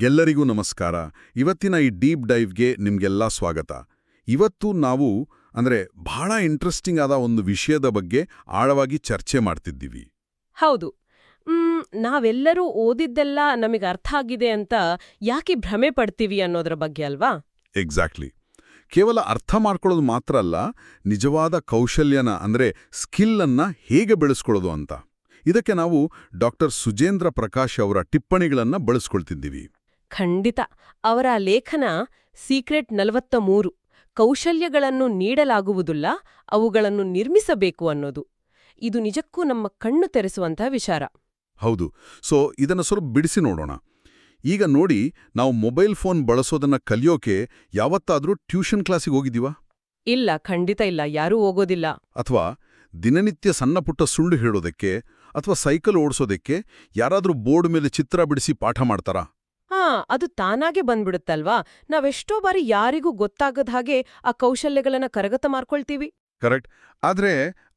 ಗೆಲ್ಲರಿಗೂ ನಮಸ್ಕಾರ. ಇವತ್ತಿನ ಈ ಡೀಪ್ ಡೈವ್ಗೆ ನಿಮ್ಗೆಲ್ಲ ಸ್ವಾಗತ. ಇವತ್ತು ನಾವು ಬಹಳ ಇಂಟ್ರೆಸ್ಟಿಂಗ್ ಆದ ಒಂದು ವಿಷಯದ ಬಗ್ಗೆ ಆಳವಾಗಿ ಚರ್ಚೆ ಮಾಡ್ತಿದ್ದೀವಿ. ಹೌದು. ನಾವೆಲ್ಲರೂ ಓದಿದ್ದೆಲ್ಲ ನಮಗೆ ಅರ್ಥ ಆಗಿದೆ ಅಂತ ಯಾಕೆ ಭ್ರಮೆ ಪಡ್ತೀವಿ ಅನ್ನೋದ್ರ ಬಗ್ಗೆ ಅಲ್ವಾ? ಎಕ್ಸಾಕ್ಟ್ಲಿ. ಕೇವಲ ಅರ್ಥ ಮಾಡ್ಕೊಳ್ಳೋದು ಮಾತ್ರ ಅಲ್ಲ, ನಿಜವಾದ ಕೌಶಲ್ಯನ ಸ್ಕಿಲ್ ಅನ್ನ ಹೇಗೆ ಬೆಳೆಸ್ಕೊಳ್ಳೋದು ಅಂತ. ಇದಕ್ಕೆ ನಾವು ಡಾಕ್ಟರ್ ಸುಜೇಂದ್ರ ಪ್ರಕಾಶ್ ಅವರ ಟಿಪ್ಪಣಿಗಳನ್ನ ಬಳಸ್ಕೊಳ್ತಿದ್ದೀವಿ. ಖಂಡಿತ. ಅವರ ಲೇಖನ ಸೀಕ್ರೆಟ್ 43 ಕೌಶಲ್ಯಗಳನ್ನು ನೀಡಲಾಗುವುದಿಲ್ಲ, ಅವುಗಳನ್ನು ನಿರ್ಮಿಸಬೇಕು ಅನ್ನೋದು. ಇದು ನಿಜಕ್ಕೂ ನಮ್ಮ ಕಣ್ಣು ತೆರೆಸುವಂತಹ ವಿಚಾರ. ಹೌದು. ಸೊ ಇದನ್ನು ಸ್ವಲ್ಪ ಬಿಡಿಸಿ ನೋಡೋಣ. ಈಗ ನೋಡಿ, ನಾವು ಮೊಬೈಲ್ ಫೋನ್ ಬಳಸೋದನ್ನ ಕಲಿಯೋಕೆ ಯಾವತ್ತಾದ್ರೂ ಟ್ಯೂಷನ್ ಕ್ಲಾಸಿಗೆ ಹೋಗಿದ್ದೀವಾ? ಇಲ್ಲ, ಖಂಡಿತ ಇಲ್ಲ. ಯಾರೂ ಹೋಗೋದಿಲ್ಲ. ಅಥವಾ ದಿನನಿತ್ಯ ಸಣ್ಣ ಪುಟ್ಟ ಸುಳ್ಳು ಹೇಳೋದಕ್ಕೆ ಅಥವಾ ಸೈಕಲ್ ಓಡಿಸೋದಕ್ಕೆ ಯಾರಾದ್ರೂ ಬೋರ್ಡ್ ಮೇಲೆ ಚಿತ್ರ ಬಿಡಿಸಿ ಪಾಠ ಮಾಡ್ತಾರಾ? ಅದು ತಾನಾಗೆ ಬಂದ್ಬಿಡುತ್ತಲ್ವಾ? ನಾವೆಷ್ಟೋ ಬಾರಿ ಯಾರಿಗೂ ಗೊತ್ತಾಗದ ಹಾಗೆ ಆ ಕೌಶಲ್ಯಗಳನ್ನ ಕರಗತ ಮಾಡ್ಕೊಳ್ತೀವಿ. ಕರೆಕ್ಟ್. ಆದ್ರೆ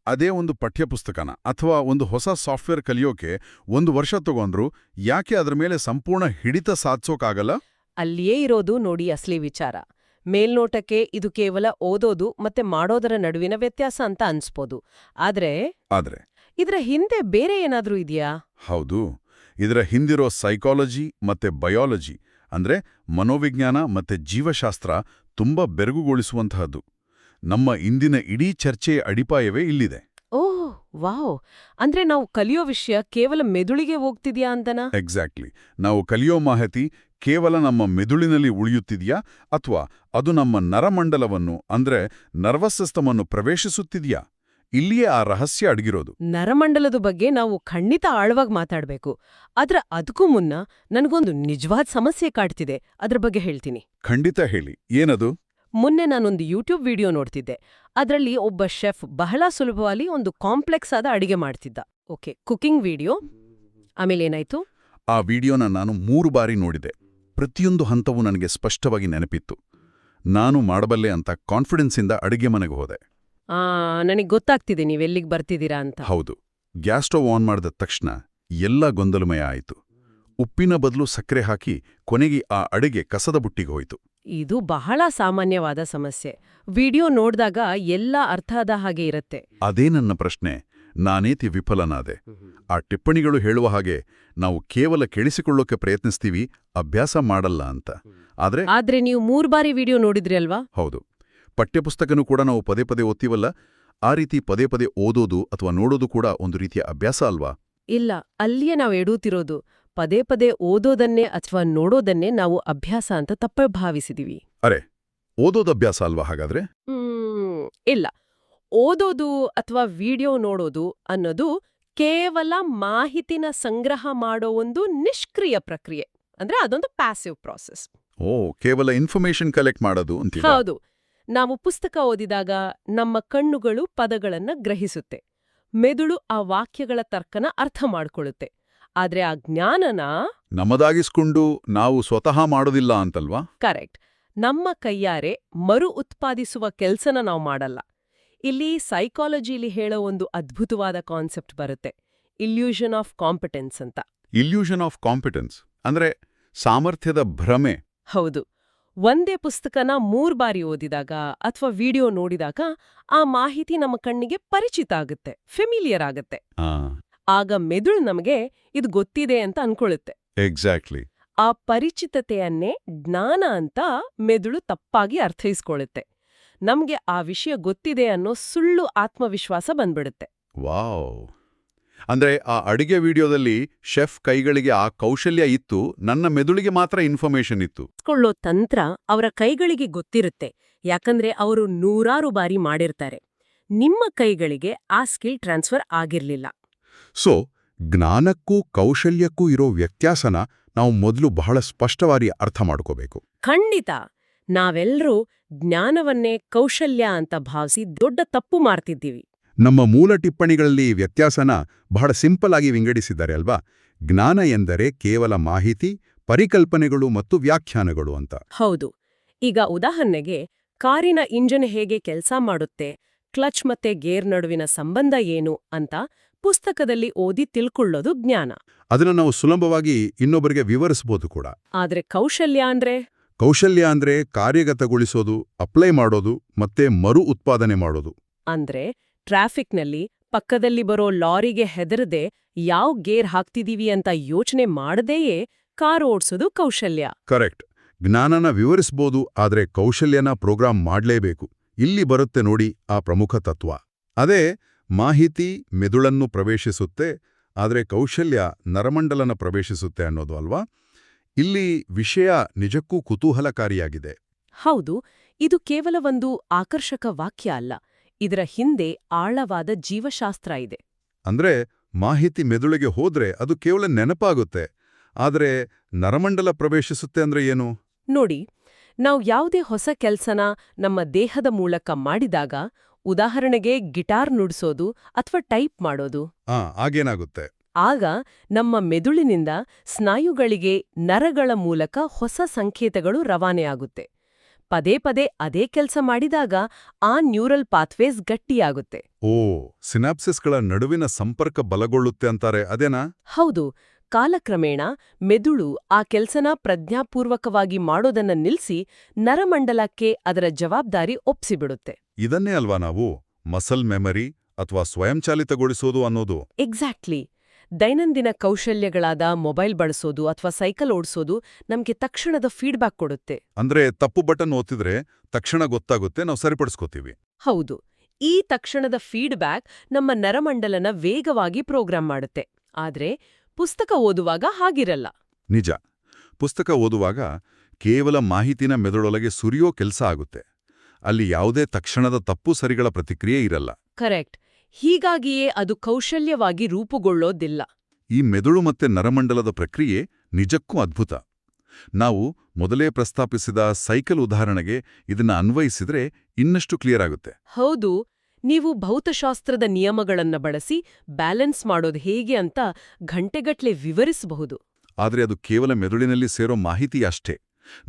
ಅದೇ ಒಂದು ಪಠ್ಯಪುಸ್ತಕನ ಅಥವಾ ಒಂದು ಹೊಸ ಸಾಫ್ಟ್ವೇರ್ ಕಲಿಯೋಕೆ 1 ವರ್ಷ ತಗೊಂಡ್ರು ಯಾಕೆ ಅದರ ಮೇಲೆ ಸಂಪೂರ್ಣ ಹಿಡಿತ ಸಾಧಿಸೋಕಾಗಲ್ಲ? ಅಲ್ಲಿಯೇ ಇರೋದು ನೋಡಿ ಅಸಲಿ ವಿಚಾರ. ಮೇಲ್ನೋಟಕ್ಕೆ ಇದು ಕೇವಲ ಓದೋದು ಮತ್ತೆ ಮಾಡೋದರ ನಡುವಿನ ವ್ಯತ್ಯಾಸ ಅಂತ ಅನ್ಸ್ಬೋದು. ಆದ್ರೆ ಇದರ ಹಿಂದೆ ಬೇರೆ ಏನಾದ್ರೂ ಇದೆಯಾ? ಹೌದು. ಇದರ ಹಿಂದಿರೋ ಸೈಕಾಲಜಿ ಮತ್ತೆ ಬಯಾಲಜಿ ಮನೋವಿಜ್ಞಾನ ಮತ್ತೆ ಜೀವಶಾಸ್ತ್ರ ತುಂಬಾ ಬೆರಗುಗೊಳಿಸುವಂತಹದ್ದು. ನಮ್ಮ ಇಂದಿನ ಇಡೀ ಚರ್ಚೆಯ ಅಡಿಪಾಯವೇ ಇಲ್ಲಿದೆ. ಓಹ್ ವಾವ್! ನಾವು ಕಲಿಯೋ ವಿಷಯ ಕೇವಲ ಮೆದುಳಿಗೆ ಹೋಗ್ತಿದ್ಯಾ ಅಂತನಾ? ಎಕ್ಸಾಕ್ಟ್ಲಿ. ನಾವು ಕಲಿಯೋ ಮಾಹಿತಿ ಕೇವಲ ನಮ್ಮ ಮೆದುಳಿನಲ್ಲಿ ಉಳಿಯುತ್ತಿದೆಯಾ ಅಥವಾ ಅದು ನಮ್ಮ ನರಮಂಡಲವನ್ನು ನರ್ವಸ್ ಸಿಸ್ಟಮ್ ಅನ್ನು ಪ್ರವೇಶಿಸುತ್ತಿದೆಯಾ? ಇಲ್ಲಿಯೇ ಆ ರಹಸ್ಯ ಅಡಗಿರೋದು. ನರಮಂಡಲದ ಬಗ್ಗೆ ನಾವು ಖಂಡಿತ ಆಳವಾಗಿ ಮಾತಾಡ್ಬೇಕು. ಆದ್ರೆ ಅದಕ್ಕೂ ಮುನ್ನ ನನಗೊಂದು ನಿಜವಾದ ಸಮಸ್ಯೆ ಕಾಡ್ತಿದೆ. ಅದ್ರ ಬಗ್ಗೆ ಹೇಳ್ತೀನಿ. ಖಂಡಿತ ಹೇಳಿ. ಏನದು? ಮೊನ್ನೆ ನಾನೊಂದು ಯೂಟ್ಯೂಬ್ ವಿಡಿಯೋ ನೋಡ್ತಿದ್ದೆ. ಅದರಲ್ಲಿ ಒಬ್ಬ ಶೆಫ್ ಬಹಳ ಸುಲಭವಾಗಿ ಒಂದು ಕಾಂಪ್ಲೆಕ್ಸ್ ಆದ ಅಡಿಗೆ ಮಾಡ್ತಿದ್ದ. Okay, cooking video. ಆಮೇಲೆ ಏನಾಯ್ತು? ಆ ವಿಡಿಯೋನ ನಾನು 3 ಬಾರಿ ನೋಡಿದೆ. ಪ್ರತಿಯೊಂದು ಹಂತವೂ ನನಗೆ ಸ್ಪಷ್ಟವಾಗಿ ನೆನಪಿತ್ತು. ನಾನು ಮಾಡಬಲ್ಲೆ ಅಂತ ಕಾನ್ಫಿಡೆನ್ಸಿಂದ ಅಡಿಗೆ ಮನೆಗೆ ಹೋದೆ. ನನಗೆ ಗೊತ್ತಾಗ್ತಿದೆ ನೀವೆಲ್ಲಿಗೆ ಬರ್ತಿದ್ದೀರಾ ಅಂತ. ಹೌದು. ಗ್ಯಾಸ್ ಸ್ಟವ್ ಆನ್ ಮಾಡಿದ ತಕ್ಷಣ ಎಲ್ಲ ಗೊಂದಲಮಯ ಆಯಿತು. ಉಪ್ಪಿನ ಬದಲು ಸಕ್ಕರೆ ಹಾಕಿ ಕೊನೆಗೆ ಆ ಅಡಿಗೆ ಕಸದ ಬುಟ್ಟಿಗೆ ಹೋಯಿತು. ಇದು ಬಹಳ ಸಾಮಾನ್ಯವಾದ ಸಮಸ್ಯೆ. ವಿಡಿಯೋ ನೋಡ್ದಾಗ ಎಲ್ಲ ಅರ್ಥದ ಹಾಗೆ ಇರುತ್ತೆ. ಅದೇ ನನ್ನ ಪ್ರಶ್ನೆ. ನಾನೇತಿ ವಿಫಲನಾದೆ. ಆ ಟಿಪ್ಪಣಿಗಳು ಹೇಳುವ ಹಾಗೆ ನಾವು ಕೇವಲ ಕೇಳಿಸಿಕೊಳ್ಳೋಕೆ ಪ್ರಯತ್ನಿಸ್ತೀವಿ, ಅಭ್ಯಾಸ ಮಾಡಲ್ಲ ಅಂತ. ಆದ್ರೆ ನೀವು 3 ಬಾರಿ ವಿಡಿಯೋ ನೋಡಿದ್ರಿ ಅಲ್ವಾ? ಹೌದು. ಪಠ್ಯಪುಸ್ತಕನೂ ಕೂಡ ನಾವು ಪದೇ ಪದೇ ಓದ್ತೀವಲ್ಲ, ಆ ರೀತಿ ಪದೇ ಪದೇ ಓದೋದು ಅಥವಾ ನೋಡೋದು ಕೂಡ ಒಂದು ರೀತಿಯ ಅಭ್ಯಾಸ ಅಲ್ವಾ? ಇಲ್ಲ, ಅಲ್ಲಿಯೇ ನಾವು ಎಡುತ್ತಿರೋದು. ಪದೇ ಪದೇ ಓದೋದನ್ನೇ ಅಥವಾ ನೋಡೋದನ್ನೇ ನಾವು ಅಭ್ಯಾಸ ಅಂತ ತಪ್ಪ ಭಾವಿಸಿದೀವಿ. ಓದೋದು ಅಭ್ಯಾಸ ಅಲ್ವಾ ಹಾಗಾದ್ರೆ? ಇಲ್ಲ. ಓದೋದು ಅಥವಾ ವಿಡಿಯೋ ನೋಡೋದು ಅನ್ನೋದು ಕೇವಲ ಮಾಹಿತಿನ ಸಂಗ್ರಹ ಮಾಡೋ ಒಂದು ನಿಷ್ಕ್ರಿಯ ಪ್ರಕ್ರಿಯೆ. ಅದೊಂದು ಪ್ಯಾಸಿವ್ ಪ್ರಾಸೆಸ್. ಕೇವಲ ಇನ್ಫಾರ್ಮೇಶನ್ ಕಲೆಕ್ಟ್ ಮಾಡೋದು ಅಂತ. ಹೌದು. ನಾವು ಪುಸ್ತಕ ಓದಿದಾಗ ನಮ್ಮ ಕಣ್ಣುಗಳು ಪದಗಳನ್ನ ಗ್ರಹಿಸುತ್ತೆ, ಮೆದುಳು ಆ ವಾಕ್ಯಗಳ ತರ್ಕನ ಅರ್ಥ ಮಾಡ್ಕೊಳ್ಳುತ್ತೆ. ಆದ್ರೆ ಆ ಜ್ಞಾನನ ನಮ್ಮದಾಗಿಸ್ಕೊಂಡು ನಾವು ಸ್ವತಃ ಮಾಡೋದಿಲ್ಲ ಅಂತಲ್ವಾ? ಕರೆಕ್ಟ್. ನಮ್ಮ ಕೈಯಾರೆ ಮರು ಉತ್ಪಾದಿಸುವ ಕೆಲ್ಸನ ನಾವು ಮಾಡಲ್ಲ. ಇಲ್ಲಿ ಸೈಕಾಲಜಿಲಿ ಹೇಳೋ ಒಂದು ಅದ್ಭುತವಾದ ಕಾನ್ಸೆಪ್ಟ್ ಬರುತ್ತೆ, ಇಲ್ಯೂಷನ್ ಆಫ್ ಕಾಂಪಿಟೆನ್ಸ್ ಅಂತ. ಇಲ್ಯೂಷನ್ ಆಫ್ ಕಾಂಪಿಟೆನ್ಸ್ ಸಾಮರ್ಥ್ಯದ ಭ್ರಮೆ. ಹೌದು. ಒಂದೇ ಪುಸ್ತಕನ 3 ಬಾರಿ ಓದಿದಾಗ ಅಥವಾ ವಿಡಿಯೋ ನೋಡಿದಾಗ ಆ ಮಾಹಿತಿ ನಮ್ಮ ಕಣ್ಣಿಗೆ ಪರಿಚಿತ ಆಗುತ್ತೆ, ಫೆಮಿಲಿಯರ್ ಆಗುತ್ತೆ. ಆಗ ಮೆದುಳು ನಮಗೆ ಇದು ಗೊತ್ತಿದೆ ಅಂತ ಅನ್ಕೊಳ್ಳುತ್ತೆ. ಎಕ್ಸಾಕ್ಟ್ಲಿ. ಆ ಪರಿಚಿತತೆಯನ್ನೇ ಜ್ಞಾನ ಅಂತ ಮೆದುಳು ತಪ್ಪಾಗಿ ಅರ್ಥೈಸ್ಕೊಳ್ಳುತ್ತೆ. ನಮ್ಗೆ ಆ ವಿಷಯ ಗೊತ್ತಿದೆ ಅನ್ನೋ ಸುಳ್ಳು ಆತ್ಮವಿಶ್ವಾಸ ಬಂದ್ಬಿಡುತ್ತೆ. ವಾವ್! ಆ ಅಡಿಗೆ ವಿಡಿಯೋದಲ್ಲಿ ಶೆಫ್ ಕೈಗಳಿಗೆ ಆ ಕೌಶಲ್ಯ ಇತ್ತು, ನನ್ನ ಮೆದುಳಿಗೆ ಮಾತ್ರ ಇನ್ಫಾರ್ಮೇಶನ್ ಇತ್ತು. ಕೊಳ್ಳೋ ತಂತ್ರ ಅವರ ಕೈಗಳಿಗೆ ಗೊತ್ತಿರುತ್ತೆ, ಯಾಕಂದ್ರೆ ಅವರು 100 ಬಾರಿ ಮಾಡಿರ್ತಾರೆ. ನಿಮ್ಮ ಕೈಗಳಿಗೆ ಆ ಸ್ಕಿಲ್ ಟ್ರಾನ್ಸ್ಫರ್ ಆಗಿರ್ಲಿಲ್ಲ. ಸೊ ಜ್ಞಾನಕ್ಕೂ ಕೌಶಲ್ಯಕ್ಕೂ ಇರೋ ವ್ಯತ್ಯಾಸನ ನಾವು ಮೊದಲು ಬಹಳ ಸ್ಪಷ್ಟವಾಗಿ ಅರ್ಥ ಮಾಡ್ಕೋಬೇಕು. ಖಂಡಿತ. ನಾವೆಲ್ಲರೂ ಜ್ಞಾನವನ್ನೇ ಕೌಶಲ್ಯ ಅಂತ ಭಾವಿಸಿ ದೊಡ್ಡ ತಪ್ಪು ಮಾಡ್ತಿದ್ದೀವಿ. ನಮ್ಮ ಮೂಲ ಟಿಪ್ಪಣಿಗಳಲ್ಲಿ ವ್ಯತ್ಯಾಸನ ಬಹಳ ಸಿಂಪಲ್ ಆಗಿ ವಿಂಗಡಿಸಿದ್ದಾರೆ ಅಲ್ವಾ? ಜ್ಞಾನ ಎಂದರೆ ಕೇವಲ ಮಾಹಿತಿ, ಪರಿಕಲ್ಪನೆಗಳು ಮತ್ತು ವ್ಯಾಖ್ಯಾನಗಳು ಅಂತ. ಹೌದು. ಈಗ ಉದಾಹರಣೆಗೆ ಕಾರಿನ ಇಂಜಿನ್ ಹೇಗೆ ಕೆಲಸ ಮಾಡುತ್ತೆ, ಕ್ಲಚ್ ಮತ್ತೆ ಗೇರ್ ನಡುವಿನ ಸಂಬಂಧ ಏನು ಅಂತ ಪುಸ್ತಕದಲ್ಲಿ ಓದಿ ತಿಳ್ಕೊಳ್ಳೋದು ಜ್ಞಾನ. ಅದನ್ನ ನಾವು ಸುಲಭವಾಗಿ ಇನ್ನೊಬ್ಬರಿಗೆ ವಿವರಿಸಬಹುದು ಕೂಡ. ಆದ್ರೆ ಕೌಶಲ್ಯ ಅಂದ್ರೆ ಕೌಶಲ್ಯ ಅಂದ್ರೆ ಕಾರ್ಯಗತಗೊಳಿಸೋದು, ಅಪ್ಲೈ ಮಾಡೋದು ಮತ್ತೆ ಮರು ಉತ್ಪಾದನೆ ಮಾಡೋದು. ಅಂದ್ರೆ ಟ್ರಾಫಿಕ್ನಲ್ಲಿ ಪಕ್ಕದಲ್ಲಿ ಬರೋ ಲಾರಿಗೆ ಹೆದರದೆ ಯಾವ ಗೇರ್ ಹಾಕ್ತಿದೀವಿ ಅಂತ ಯೋಚನೆ ಮಾಡದೆಯೇ ಕಾರು ಓಡ್ಸೋದು ಕೌಶಲ್ಯ. ಕರೆಕ್ಟ್. ಜ್ಞಾನನ ವಿವರಿಸ್ಬೋದು, ಆದ್ರೆ ಕೌಶಲ್ಯನ ಪ್ರೋಗ್ರಾಮ್ ಮಾಡ್ಲೇಬೇಕು. ಇಲ್ಲಿ ಬರುತ್ತೆ ನೋಡಿ ಆ ಪ್ರಮುಖ ತತ್ವ. ಅದೇ ಮಾಹಿತಿ ಮೆದುಳನ್ನು ಪ್ರವೇಶಿಸುತ್ತೆ, ಆದ್ರೆ ಕೌಶಲ್ಯ ನರಮಂಡಲನ ಪ್ರವೇಶಿಸುತ್ತೆ ಅನ್ನೋದು ಅಲ್ವಾ? ಇಲ್ಲಿ ವಿಷಯ ನಿಜಕ್ಕೂ ಕುತೂಹಲಕಾರಿಯಾಗಿದೆ. ಹೌದು, ಇದು ಕೇವಲ ಒಂದು ಆಕರ್ಷಕ ವಾಕ್ಯ ಅಲ್ಲ. ಇದರ ಹಿಂದೆ ಆಳವಾದ ಜೀವಶಾಸ್ತ್ರ ಇದೆ. ಅಂದ್ರೆ ಮಾಹಿತಿ ಮೆದುಳಿಗೆ ಹೋದ್ರೆ ಅದು ಕೇವಲ ನೆನಪಾಗುತ್ತೆ, ಆದ್ರೆ ನರಮಂಡಲ ಪ್ರವೇಶಿಸುತ್ತೆ ಅಂದ್ರೆ ಏನು? ನೋಡಿ, ನಾವು ಯಾವುದೇ ಹೊಸ ಕೆಲ್ಸನ ನಮ್ಮ ದೇಹದ ಮೂಲಕ ಮಾಡಿದಾಗ, ಉದಾಹರಣೆಗೆ ಗಿಟಾರ್ ನುಡಿಸೋದು ಅಥವಾ ಟೈಪ್ ಮಾಡೋದು, ಆಗೇನಾಗುತ್ತೆ? ಆಗ ನಮ್ಮ ಮೆದುಳಿನಿಂದ ಸ್ನಾಯುಗಳಿಗೆ ನರಗಳ ಮೂಲಕ ಹೊಸ ಸಂಕೇತಗಳು ರವಾನೆಯಾಗುತ್ತೆ. ಪದೇ ಪದೇ ಅದೇ ಕೆಲಸ ಮಾಡಿದಾಗ ಆ ನ್ಯೂರಲ್ ಪಾಥ್ವೇಸ್ ಗಟ್ಟಿಯಾಗುತ್ತೆ. ಸಿನಾಪ್ಸಿಸ್ಗಳ ನಡುವಿನ ಸಂಪರ್ಕ ಬಲಗೊಳ್ಳುತ್ತೆ ಅಂತಾರೆ, ಅದೇನಾ? ಹೌದು. ಕಾಲಕ್ರಮೇಣ ಮೆದುಳು ಆ ಕೆಲ್ಸನ ಪ್ರಜ್ಞಾಪೂರ್ವಕವಾಗಿ ಮಾಡೋದನ್ನ ನಿಲ್ಸಿ ನರಮಂಡಲಕ್ಕೆ ಅದರ ಜವಾಬ್ದಾರಿ ಒಪ್ಸಿಬಿಡುತ್ತೆ. ಇದನ್ನೇ ಅಲ್ವಾ ನಾವು ಮಸಲ್ ಮೆಮರಿ ಅಥವಾ ಸ್ವಯಂಚಾಲಿತಗೊಳಿಸೋದು ಅನ್ನೋದು? ಎಕ್ಸಾಕ್ಟ್ಲಿ. ದೈನಂದಿನ ಕೌಶಲ್ಯಗಳಾದ ಮೊಬೈಲ್ ಬಳಸೋದು ಅಥವಾ ಸೈಕಲ್ ಓಡಿಸೋದು ನಮ್ಗೆ ತಕ್ಷಣದ ಫೀಡ್ಬ್ಯಾಕ್ ಕೊಡುತ್ತೆ. ಅಂದ್ರೆ ತಪ್ಪು ಬಟನ್ ಒತ್ತಿದ್ರೆ ತಕ್ಷಣ ಗೊತ್ತಾಗುತ್ತೆ, ನಾವು ಸರಿಪಡಿಸ್ಕೋತೀವಿ. ಹೌದು. ಈ ತಕ್ಷಣದ ಫೀಡ್ಬ್ಯಾಕ್ ನಮ್ಮ ನರಮಂಡಲನ ವೇಗವಾಗಿ ಪ್ರೋಗ್ರಾಂ ಮಾಡುತ್ತೆ. ಆದ್ರೆ ಪುಸ್ತಕ ಓದುವಾಗ ಹಾಗಿರಲ್ಲ. ನಿಜ. ಪುಸ್ತಕ ಓದುವಾಗ ಕೇವಲ ಮಾಹಿತಿನ ಮೆದುಳೊಳಗೆ ಸುರಿಯೋ ಕೆಲಸ ಆಗುತ್ತೆ. ಅಲ್ಲಿ ಯಾವುದೇ ತಕ್ಷಣದ ತಪ್ಪು ಸರಿಗಳ ಪ್ರತಿಕ್ರಿಯೆ ಇರಲ್ಲ. ಕರೆಕ್ಟ್. ಹೀಗಾಗಿಯೇ ಅದು ಕೌಶಲ್ಯವಾಗಿ ರೂಪುಗೊಳ್ಳೋದಿಲ್ಲ. ಈ ಮೆದುಳು ಮತ್ತೆ ನರಮಂಡಲದ ಪ್ರಕ್ರಿಯೆ ನಿಜಕ್ಕೂ ಅದ್ಭುತ. ನಾವು ಮೊದಲೇ ಪ್ರಸ್ತಾಪಿಸಿದ ಸೈಕಲ್ ಉದಾಹರಣೆಗೆ ಇದನ್ನ ಅನ್ವಯಿಸಿದ್ರೆ ಇನ್ನಷ್ಟು ಕ್ಲಿಯರ್ ಆಗುತ್ತೆ. ಹೌದು. ನೀವು ಭೌತಶಾಸ್ತ್ರದ ನಿಯಮಗಳನ್ನ ಬಳಸಿ ಬ್ಯಾಲೆನ್ಸ್ ಮಾಡೋದು ಹೇಗೆ ಅಂತ ಗಂಟೆಗಟ್ಲೆ ವಿವರಿಸಬಹುದು. ಆದ್ರೆ ಅದು ಕೇವಲ ಮೆದುಳಿನಲ್ಲಿ ಸೇರೋ ಮಾಹಿತಿ ಅಷ್ಟೇ.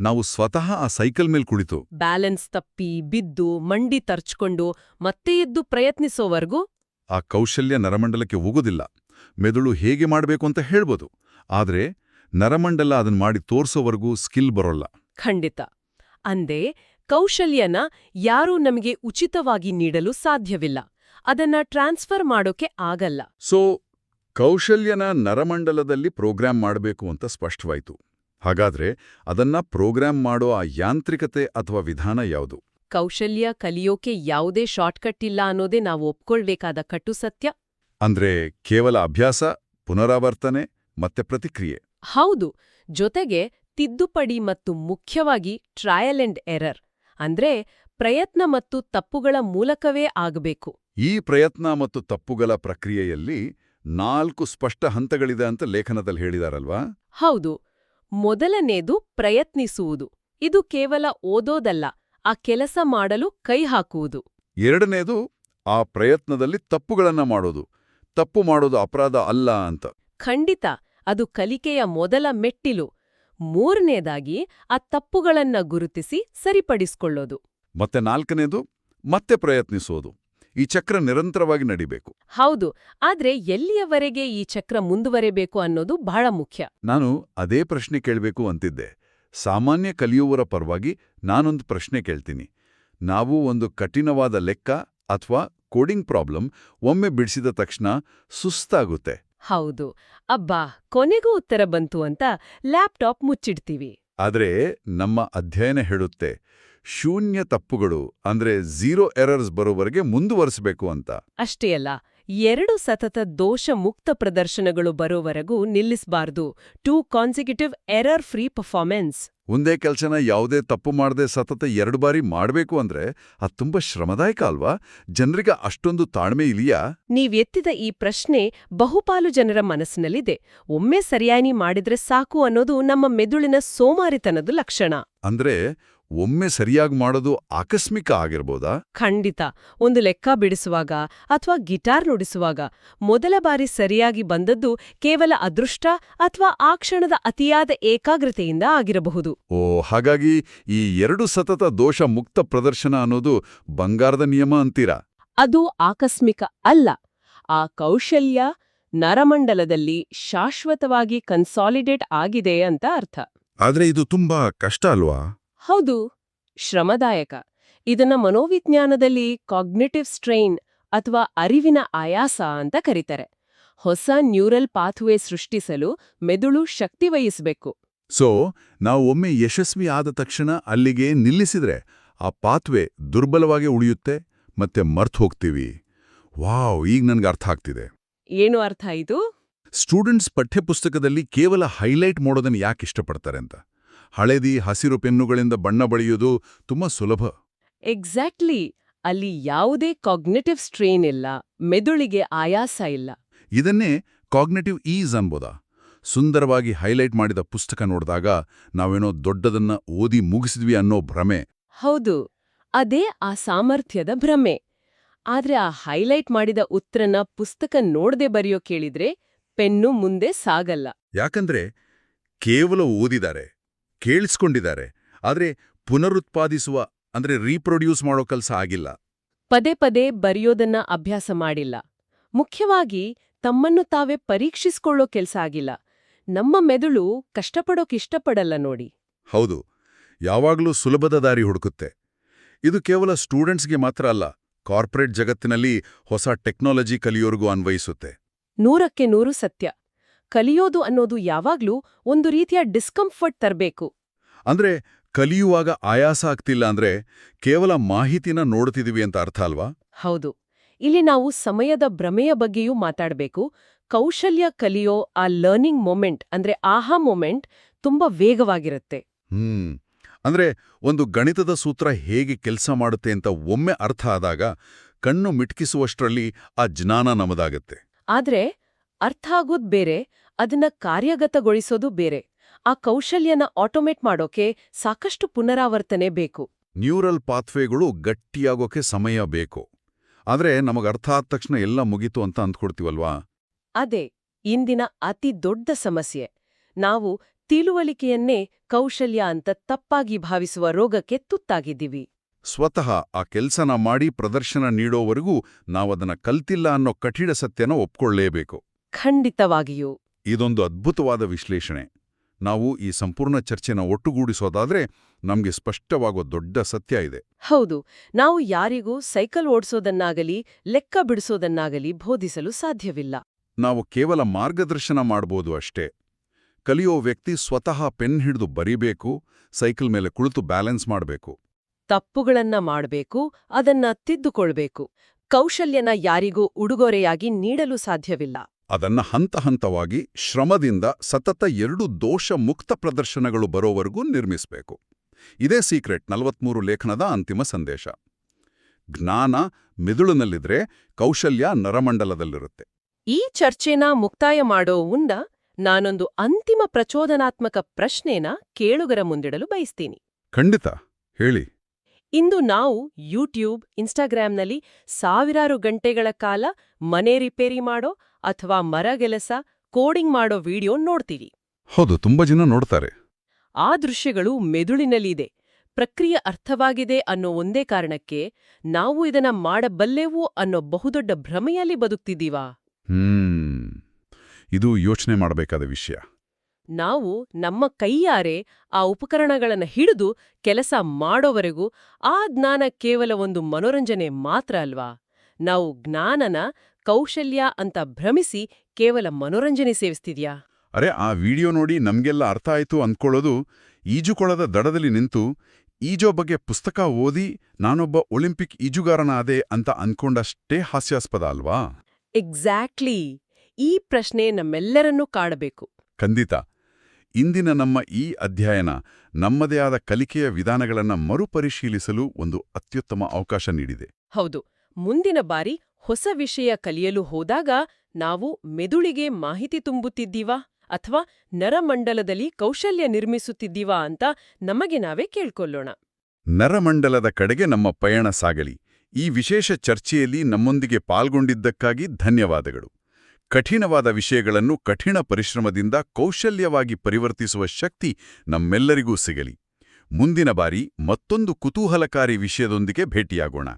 ನಾವು ಸ್ವತಃ ಆ ಸೈಕಲ್ ಮೇಲ್ ಕುಳಿತು ಬ್ಯಾಲೆನ್ಸ್ ತಪ್ಪಿ ಬಿದ್ದು ಮಂಡಿ ತರ್ಚ್ಕೊಂಡು ಮತ್ತೆ ಎದ್ದು ಪ್ರಯತ್ನಿಸೋವರೆಗೂ ಆ ಕೌಶಲ್ಯ ನರಮಂಡಲಕ್ಕೆ ಹೋಗೋದಿಲ್ಲ. ಮೆದುಳು ಹೇಗೆ ಮಾಡಬೇಕು ಅಂತ ಹೇಳ್ಬೋದು, ಆದ್ರೆ ನರಮಂಡಲ ಅದನ್ನ ಮಾಡಿ ತೋರ್ಸೋವರೆಗೂ ಸ್ಕಿಲ್ ಬರೋಲ್ಲ. ಖಂಡಿತ. ಅಂದೇ ಕೌಶಲ್ಯನ ಯಾರೂ ನಮಗೆ ಉಚಿತವಾಗಿ ನೀಡಲು ಸಾಧ್ಯವಿಲ್ಲ. ಅದನ್ನ ಟ್ರಾನ್ಸ್ಫರ್ ಮಾಡೋಕೆ ಆಗಲ್ಲ. ಸೊ ಕೌಶಲ್ಯನ ನರಮಂಡಲದಲ್ಲಿ ಪ್ರೋಗ್ರಾಂ ಮಾಡಬೇಕು ಅಂತ ಸ್ಪಷ್ಟವಾಯ್ತು. ಹಾಗಾದ್ರೆ ಅದನ್ನ ಪ್ರೋಗ್ರಾಂ ಮಾಡೋ ಆ ಯಾಂತ್ರಿಕತೆ ಅಥವಾ ವಿಧಾನ ಯಾವುದು? ಕೌಶಲ್ಯ ಕಲಿಯೋಕೆ ಯಾವುದೇ ಶಾರ್ಟ್ಕಟ್ ಇಲ್ಲ ಅನ್ನೋದೇ ನಾವು ಒಪ್ಕೊಳ್ಬೇಕಾದ ಕಟ್ಟು ಸತ್ಯ. ಅಂದ್ರೆ ಕೇವಲ ಅಭ್ಯಾಸ, ಪುನರಾವರ್ತನೆ ಮತ್ತೆ ಪ್ರತಿಕ್ರಿಯೆ. ಹೌದು. ಜೊತೆಗೆ ತಿದ್ದುಪಡಿ ಮತ್ತು ಮುಖ್ಯವಾಗಿ ಟ್ರಯಲ್ ಅಂಡ್ ಎರರ್, ಅಂದ್ರೆ ಪ್ರಯತ್ನ ಮತ್ತು ತಪ್ಪುಗಳ ಮೂಲಕವೇ ಆಗಬೇಕು. ಈ ಪ್ರಯತ್ನ ಮತ್ತು ತಪ್ಪುಗಳ ಪ್ರಕ್ರಿಯೆಯಲ್ಲಿ 4 ಸ್ಪಷ್ಟ ಹಂತಗಳಿದೆ ಅಂತ ಲೇಖನದಲ್ಲಿ ಹೇಳಿದಾರಲ್ವಾ? ಹೌದು. ಮೊದಲನೇದು ಪ್ರಯತ್ನಿಸುವುದು. ಇದು ಕೇವಲ ಓದೋದಲ್ಲ, ಆ ಕೆಲಸ ಮಾಡಲು ಕೈ ಹಾಕುವುದು. ಎರಡನೇದು ಆ ಪ್ರಯತ್ನದಲ್ಲಿ ತಪ್ಪುಗಳನ್ನ ಮಾಡೋದು. ತಪ್ಪು ಮಾಡೋದು ಅಪರಾಧ ಅಲ್ಲ ಅಂತ. ಖಂಡಿತ. ಅದು ಕಲಿಕೆಯ ಮೊದಲ ಮೆಟ್ಟಿಲು. ಮೂರನೇದಾಗಿ ಆ ತಪ್ಪುಗಳನ್ನ ಗುರುತಿಸಿ ಸರಿಪಡಿಸ್ಕೊಳ್ಳೋದು. ಮತ್ತೆ 4ನೇದು ಮತ್ತೆ ಪ್ರಯತ್ನಿಸೋದು. ಈ ಚಕ್ರ ನಿರಂತರವಾಗಿ ನಡಿಬೇಕು. ಹೌದು. ಆದ್ರೆ ಎಲ್ಲಿಯವರೆಗೆ ಈ ಚಕ್ರ ಮುಂದುವರೆಬೇಕು ಅನ್ನೋದು ಬಹಳ ಮುಖ್ಯ. ನಾನು ಅದೇ ಪ್ರಶ್ನೆ ಕೇಳಬೇಕು ಅಂತಿದ್ದೆ. ಸಾಮಾನ್ಯ ಕಲಿಯುವವರ ಪರವಾಗಿ ನಾನೊಂದು ಪ್ರಶ್ನೆ ಕೇಳ್ತೀನಿ. ನಾವು ಒಂದು ಕಠಿಣವಾದ ಲೆಕ್ಕ ಅಥವಾ ಕೋಡಿಂಗ್ ಪ್ರಾಬ್ಲಮ್ ಒಮ್ಮೆ ಬಿಡಿಸಿದ ತಕ್ಷಣ ಸುಸ್ತಾಗುತ್ತೆ. ಹೌದು. ಅಬ್ಬಾ, ಕೊನೆಗೂ ಉತ್ತರ ಬಂತು ಅಂತ ಲ್ಯಾಪ್ಟಾಪ್ ಮುಚ್ಚಿಡ್ತೀವಿ. ಆದ್ರೆ ನಮ್ಮ ಅಧ್ಯಯನ ಹೇಳುತ್ತೆ ಶೂನ್ಯ ತಪ್ಪುಗಳು ಅಂದ್ರೆ 0 ಎರರ್ಸ್ ಬರೋವರೆಗೆ ಮುಂದುವರಿಸಬೇಕು ಅಂತ. ಅಷ್ಟೇ ಅಲ್ಲ, 2 ಸತತ ದೋಷ ಮುಕ್ತ ಪ್ರದರ್ಶನಗಳು ಬರೋವರೆಗೂ ನಿಲ್ಲಿಸಬಾರ್ದು. 2 ಕಾನ್ಸಿಕ್ಯೂಟಿವ್ ಎರರ್ ಫ್ರೀ ಪರ್ಫಾರ್ಮೆನ್ಸ್. ಒಂದೇ ಕೆಲ್ಸನ ಯಾವುದೇ ತಪ್ಪು ಮಾಡದೆ ಸತತ 2 ಬಾರಿ ಮಾಡಬೇಕು ಅಂದ್ರೆ ಅದು ತುಂಬಾ ಶ್ರಮದಾಯಕ ಅಲ್ವಾ? ಜನರಿಗೆ ಅಷ್ಟೊಂದು ತಾಳ್ಮೆ ಇಲ್ಲಿಯಾ? ನೀವೆತ್ತಿದ ಈ ಪ್ರಶ್ನೆ ಬಹುಪಾಲು ಜನರ ಮನಸ್ಸಿನಲ್ಲಿದೆ. ಒಮ್ಮೆ ಸರಿಯಾಗಿ ಮಾಡಿದ್ರೆ ಸಾಕು ಅನ್ನೋದು ನಮ್ಮ ಮೆದುಳಿನ ಸೋಮಾರಿತನದ ಲಕ್ಷಣ. ಅಂದ್ರೆ ಒಮ್ಮೆ ಸರಿಯಾಗಿ ಮಾಡೋದು ಆಕಸ್ಮಿಕ ಆಗಿರ್ಬೋದಾ? ಖಂಡಿತ. ಒಂದು ಲೆಕ್ಕ ಬಿಡಿಸುವಾಗ ಅಥವಾ ಗಿಟಾರ್ ನುಡಿಸುವಾಗ ಮೊದಲ ಬಾರಿ ಸರಿಯಾಗಿ ಬಂದದ್ದು ಕೇವಲ ಅದೃಷ್ಟ ಅಥವಾ ಆ ಕ್ಷಣದ ಅತಿಯಾದ ಏಕಾಗ್ರತೆಯಿಂದ ಆಗಿರಬಹುದು. ಹಾಗಾಗಿ ಈ 2 ಸತತ ದೋಷ ಮುಕ್ತ ಪ್ರದರ್ಶನ ಅನ್ನೋದು ಬಂಗಾರದ ನಿಯಮ ಅಂತೀರಾ? ಅದು ಆಕಸ್ಮಿಕ ಅಲ್ಲ. ಆ ಕೌಶಲ್ಯ ನರಮಂಡಲದಲ್ಲಿ ಶಾಶ್ವತವಾಗಿ ಕನ್ಸಾಲಿಡೇಟ್ ಆಗಿದೆ ಅಂತ ಅರ್ಥ. ಆದ್ರೆ ಇದು ತುಂಬಾ ಕಷ್ಟ ಅಲ್ವಾ? ಹೌದು, ಶ್ರಮದಾಯಕ. ಇದನ್ನ ಮನೋವಿಜ್ಞಾನದಲ್ಲಿ ಕಾಗ್ನಿಟಿವ್ ಸ್ಟ್ರೈನ್ ಅಥವಾ ಅರಿವಿನ ಆಯಾಸ ಅಂತ ಕರೀತಾರೆ. ಹೊಸ ನ್ಯೂರಲ್ ಪಾಥ್ವೇ ಸೃಷ್ಟಿಸಲು ಮೆದುಳು ಶಕ್ತಿ ವಹಿಸಬೇಕು. ಸೊ ನಾವು ಒಮ್ಮೆ ಯಶಸ್ವಿ ಆದ ತಕ್ಷಣ ಅಲ್ಲಿಗೆ ನಿಲ್ಲಿಸಿದ್ರೆ ಆ ಪಾತ್ವೆ ದುರ್ಬಲವಾಗಿ ಉಳಿಯುತ್ತೆ ಮತ್ತೆ ಮರ್ತು ಹೋಗ್ತೀವಿ. ವಾವ್, ಈಗ ನನ್ಗೆ ಅರ್ಥ ಆಗ್ತಿದೆ. ಏನು ಅರ್ಥ ಆಯಿತು? ಸ್ಟೂಡೆಂಟ್ಸ್ ಪಠ್ಯಪುಸ್ತಕದಲ್ಲಿ ಕೇವಲ ಹೈಲೈಟ್ ಮಾಡೋದನ್ನು ಯಾಕೆ ಇಷ್ಟಪಡ್ತಾರೆ ಅಂತ. ಹಳೇದಿ ಹಸಿರು ಪೆನ್ನುಗಳಿಂದ ಬಣ್ಣ ಬಳಿಯೋದು ತುಂಬಾ ಸುಲಭ. ಎಕ್ಸಾಕ್ಟ್ಲಿ. ಅಲ್ಲಿ ಯಾವುದೇ ಕಾಗ್ನಿಟಿವ್ ಸ್ಟ್ರೇನ್ ಇಲ್ಲ, ಮೆದುಳಿಗೆ ಆಯಾಸ ಇಲ್ಲ. ಇದನ್ನೇ ಕಾಗ್ನೆಟಿವ್ ಈಸ್ ಅನ್ಬೋದಾ? ಸುಂದರವಾಗಿ ಹೈಲೈಟ್ ಮಾಡಿದ ಪುಸ್ತಕ ನೋಡಿದಾಗ ನಾವೇನೋ ದೊಡ್ಡದನ್ನ ಓದಿ ಮುಗಿಸಿದ್ವಿ ಅನ್ನೋ ಭ್ರಮೆ. ಹೌದು, ಅದೇ ಆ ಸಾಮರ್ಥ್ಯದ ಭ್ರಮೆ. ಆದ್ರೆ ಆ ಹೈಲೈಟ್ ಮಾಡಿದ ಉತ್ತರನ ಪುಸ್ತಕ ನೋಡದೆ ಬರೆಯೋ ಕೇಳಿದ್ರೆ ಪೆನ್ನು ಮುಂದೆ ಸಾಗಲ್ಲ. ಯಾಕಂದ್ರೆ ಕೇವಲ ಓದಿದ್ದಾರೆ, ಕೇಳಿಸ್ಕೊಂಡಿದ್ದಾರೆ, ಆದ್ರೆ ಪುನರುತ್ಪಾದಿಸುವ ಅಂದ್ರೆ ರೀಪ್ರೊಡ್ಯೂಸ್ ಮಾಡೋ ಕೆಲಸ ಆಗಿಲ್ಲ. ಪದೇ ಪದೇ ಬರೆಯೋದನ್ನ ಅಭ್ಯಾಸ ಮಾಡಿಲ್ಲ. ಮುಖ್ಯವಾಗಿ ತಮ್ಮನ್ನು ತಾವೇ ಪರೀಕ್ಷಿಸ್ಕೊಳ್ಳೋ ಕೆಲ್ಸ ಆಗಿಲ್ಲ. ನಮ್ಮ ಮೆದುಳು ಕಷ್ಟಪಡೋಕಿಷ್ಟಪಡಲ್ಲ ನೋಡಿ. ಹೌದು, ಯಾವಾಗಲೂ ಸುಲಭದ ದಾರಿ ಹುಡುಕುತ್ತೆ. ಇದು ಕೇವಲ ಸ್ಟೂಡೆಂಟ್ಸ್ಗೆ ಮಾತ್ರ ಅಲ್ಲ, ಕಾರ್ಪೊರೇಟ್ ಜಗತ್ತಿನಲ್ಲಿ ಹೊಸ ಟೆಕ್ನಾಲಜಿ ಕಲಿಯೋರ್ಗೂ ಅನ್ವಯಿಸುತ್ತೆ. 100ಕ್ಕೆ 100 ಸತ್ಯ. ಕಲಿಯೋದು ಅನ್ನೋದು ಯಾವಾಗ್ಲೂ ಒಂದು ರೀತಿಯ ಡಿಸ್ಕಂಫರ್ಟ್ ತರಬೇಕು. ಅಂದ್ರೆ ಕಲಿಯುವಾಗ ಆಯಾಸ ಆಗ್ತಿಲ್ಲ ಅಂದ್ರೆ ಕೇವಲ ಮಾಹಿತಿನ ನೋಡ್ತಿದೀವಿ ಅಂತ ಅರ್ಥ ಅಲ್ವಾ? ಹೌದು. ಇಲ್ಲಿ ನಾವು ಸಮಯದ ಭ್ರಮೆಯ ಬಗ್ಗೆಯೂ ಮಾತಾಡಬೇಕು. ಕೌಶಲ್ಯ ಕಲಿಯೋ ಆ ಲರ್ನಿಂಗ್ ಮೊಮೆಂಟ್ ಅಂದ್ರೆ ಆಹಾ ಮೊಮೆಂಟ್ ತುಂಬಾ ವೇಗವಾಗಿರುತ್ತೆ. ಅಂದ್ರೆ ಒಂದು ಗಣಿತದ ಸೂತ್ರ ಹೇಗೆ ಕೆಲಸ ಮಾಡುತ್ತೆ ಅಂತ ಒಮ್ಮೆ ಅರ್ಥ ಆದಾಗ ಕಣ್ಣು ಮಿಟ್ಕಿಸುವಷ್ಟರಲ್ಲಿ ಆ ಜ್ಞಾನ ನಮದಾಗತ್ತೆ. ಆದ್ರೆ ಅರ್ಥ ಆಗೋದ್ ಬೇರೆ, ಅದನ್ನ ಕಾರ್ಯಗತಗೊಳಿಸೋದು ಬೇರೆ. ಆ ಕೌಶಲ್ಯನ ಆಟೋಮೇಟ್ ಮಾಡೋಕೆ ಸಾಕಷ್ಟು ಪುನರಾವರ್ತನೆ ಬೇಕು. ನ್ಯೂರಲ್ ಪಾತ್ವೇಗಳು ಗಟ್ಟಿಯಾಗೋಕೆ ಸಮಯ ಬೇಕು. ಆದ್ರೆ ನಮಗರ್ಥ ಆದ ತಕ್ಷಣ ಎಲ್ಲ ಮುಗೀತು ಅಂತ ಅಂದ್ಕೊಡ್ತೀವಲ್ವಾ? ಅದೇ ಇಂದಿನ ಅತಿ ದೊಡ್ಡ ಸಮಸ್ಯೆ. ನಾವು ತಿಳುವಳಿಕೆಯನ್ನೇ ಕೌಶಲ್ಯ ಅಂತ ತಪ್ಪಾಗಿ ಭಾವಿಸುವ ರೋಗಕ್ಕೆ ತುತ್ತಾಗಿದ್ದೀವಿ. ಸ್ವತಃ ಆ ಕೆಲ್ಸನ ಮಾಡಿ ಪ್ರದರ್ಶನ ನೀಡೋವರೆಗೂ ನಾವದನ್ನ ಕಲ್ತಿಲ್ಲ ಅನ್ನೋ ಕಠಿಣ ಸತ್ಯನ ಒಪ್ಕೊಳ್ಳೇಬೇಕು. ಖಂಡಿತವಾಗಿಯೂ. ಇದೊಂದು ಅದ್ಭುತವಾದ ವಿಶ್ಲೇಷಣೆ. ನಾವು ಈ ಸಂಪೂರ್ಣ ಚರ್ಚೆನ ಒಟ್ಟುಗೂಡಿಸೋದಾದ್ರೆ ನಮ್ಗೆ ಸ್ಪಷ್ಟವಾಗೋ ದೊಡ್ಡ ಸತ್ಯ ಇದೆ. ಹೌದು, ನಾವು ಯಾರಿಗೂ ಸೈಕಲ್ ಓಡಿಸೋದನ್ನಾಗಲಿ ಲೆಕ್ಕ ಬಿಡಿಸೋದನ್ನಾಗಲಿ ಬೋಧಿಸಲು ಸಾಧ್ಯವಿಲ್ಲ. ನಾವು ಕೇವಲ ಮಾರ್ಗದರ್ಶನ ಮಾಡ್ಬೋದು ಅಷ್ಟೇ. ಕಲಿಯೋ ವ್ಯಕ್ತಿ ಸ್ವತಃ ಪೆನ್ ಹಿಡಿದು ಬರೀಬೇಕು, ಸೈಕಲ್ ಮೇಲೆ ಕುಳಿತು ಬ್ಯಾಲೆನ್ಸ್ ಮಾಡಬೇಕು, ತಪ್ಪುಗಳನ್ನ ಮಾಡಬೇಕು, ಅದನ್ನ ತಿದ್ದುಕೊಳ್ಬೇಕು. ಕೌಶಲ್ಯನ ಯಾರಿಗೂ ಉಡುಗೊರೆಯಾಗಿ ನೀಡಲು ಸಾಧ್ಯವಿಲ್ಲ. ಅದನ್ನ ಹಂತ ಹಂತವಾಗಿ ಶ್ರಮದಿಂದ ಸತತ 2 ದೋಷ ಮುಕ್ತ ಪ್ರದರ್ಶನಗಳು ಬರೋವರೆಗೂ ನಿರ್ಮಿಸಬೇಕು. ಇದೇ ಸೀಕ್ರೆಟ್ 43 ಲೇಖನದ ಅಂತಿಮ ಸಂದೇಶ. ಜ್ಞಾನ ಮೆದುಳಿನಲ್ಲಿದ್ರೆ ಕೌಶಲ್ಯ ನರಮಂಡಲದಲ್ಲಿರುತ್ತೆ. ಈ ಚರ್ಚೆನ ಮುಕ್ತಾಯ ಮಾಡೋ ಮುನ್ನ ನಾನೊಂದು ಅಂತಿಮ ಪ್ರಚೋದನಾತ್ಮಕ ಪ್ರಶ್ನೆನ ಕೇಳುಗರ ಮುಂದಿಡಲು ಬಯಸ್ತೀನಿ. ಖಂಡಿತ, ಹೇಳಿ. ಇಂದು ನಾವು ಯೂಟ್ಯೂಬ್, ಇನ್ಸ್ಟಾಗ್ರಾಂನಲ್ಲಿ ಸಾವಿರಾರು ಗಂಟೆಗಳ ಕಾಲ ಮನೆ ರಿಪೇರಿ ಮಾಡೋ ಅಥವಾ ಮರಗೆಲಸ, ಕೋಡಿಂಗ್ ಮಾಡೋ ವಿಡಿಯೋ ನೋಡ್ತೀವಿ. ಹೌದು, ತುಂಬಾ ಜನ ನೋಡ್ತಾರೆ. ಆ ದೃಶ್ಯಗಳು ಮೆದುಳಿನಲ್ಲಿದೆ. ಪ್ರಕ್ರಿಯೆ ಅರ್ಥವಾಗಿದೆ ಅನ್ನೋ ಒಂದೇ ಕಾರಣಕ್ಕೆ ನಾವು ಇದನ್ನ ಮಾಡಬಲ್ಲೆವು ಅನ್ನೋ ಬಹುದೊಡ್ಡ ಭ್ರಮೆಯಲ್ಲಿ ಬದುಕ್ತಿದ್ದೀವಾ? ಇದು ಯೋಚನೆ ಮಾಡಬೇಕಾದ ವಿಷಯ. ನಾವು ನಮ್ಮ ಕೈಯಾರೆ ಆ ಉಪಕರಣಗಳನ್ನು ಹಿಡಿದು ಕೆಲಸ ಮಾಡೋವರೆಗೂ ಆ ಜ್ಞಾನ ಕೇವಲ ಒಂದು ಮನೋರಂಜನೆ ಮಾತ್ರ ಅಲ್ವಾ? ನಾವು ಜ್ಞಾನನ ಕೌಶಲ್ಯ ಅಂತ ಭ್ರಮಿಸಿ ಕೇವಲ ಮನೋರಂಜನೆ ಸೇವಿಸ್ತಿದ್ಯಾ? ಅರೆ, ಆ ವಿಡಿಯೋ ನೋಡಿ ನಮ್ಗೆಲ್ಲ ಅರ್ಥ ಆಯ್ತು ಅಂದ್ಕೊಳ್ಳೋದು ಈಜುಕೊಳದ ದಡದಲ್ಲಿ ನಿಂತು ಈಜೋ ಬಗ್ಗೆ ಪುಸ್ತಕ ಓದಿ ನಾನೊಬ್ಬ ಒಲಿಂಪಿಕ್ ಈಜುಗಾರನಾದೆ ಅಂತ ಅನ್ಕೊಂಡಷ್ಟೇ ಹಾಸ್ಯಾಸ್ಪದ ಅಲ್ವಾ? ಎಕ್ಸಾಕ್ಟ್ಲಿ. ಈ ಪ್ರಶ್ನೆ ನಮ್ಮೆಲ್ಲರನ್ನೂ ಕಾಡಬೇಕು. ಖಂಡಿತ. ಇಂದಿನ ನಮ್ಮ ಈ ಅಧ್ಯಯನ ನಮ್ಮದೇ ಆದ ಕಲಿಕೆಯ ವಿಧಾನಗಳನ್ನು ಮರುಪರಿಶೀಲಿಸಲು ಒಂದು ಅತ್ಯುತ್ತಮ ಅವಕಾಶ ನೀಡಿದೆ. ಹೌದು, ಮುಂದಿನ ಬಾರಿ ಹೊಸ ವಿಷಯ ಕಲಿಯಲು ಹೋದಾಗ ನಾವು ಮೆದುಳಿಗೆ ಮಾಹಿತಿ ತುಂಬುತ್ತಿದ್ದೀವಾ ಅಥವಾ ನರಮಂಡಲದಲ್ಲಿ ಕೌಶಲ್ಯ ನಿರ್ಮಿಸುತ್ತಿದ್ದೀವಾ ಅಂತ ನಮಗೆ ನಾವೇ ಕೇಳ್ಕೊಳ್ಳೋಣ. ನರಮಂಡಲದ ಕಡೆಗೆ ನಮ್ಮ ಪಯಣ ಸಾಗಲಿ. ಈ ವಿಶೇಷ ಚರ್ಚೆಯಲ್ಲಿ ನಮ್ಮೊಂದಿಗೆ ಪಾಲ್ಗೊಂಡಿದ್ದಕ್ಕಾಗಿ ಧನ್ಯವಾದಗಳು. ಕಠಿಣವಾದ ವಿಷಯಗಳನ್ನು ಕಠಿಣ ಪರಿಶ್ರಮದಿಂದ ಕೌಶಲ್ಯವಾಗಿ ಪರಿವರ್ತಿಸುವ ಶಕ್ತಿ ನಮ್ಮೆಲ್ಲರಿಗೂ ಸಿಗಲಿ. ಮುಂದಿನ ಬಾರಿ ಮತ್ತೊಂದು ಕುತೂಹಲಕಾರಿ ವಿಷಯದೊಂದಿಗೆ ಭೇಟಿಯಾಗೋಣ.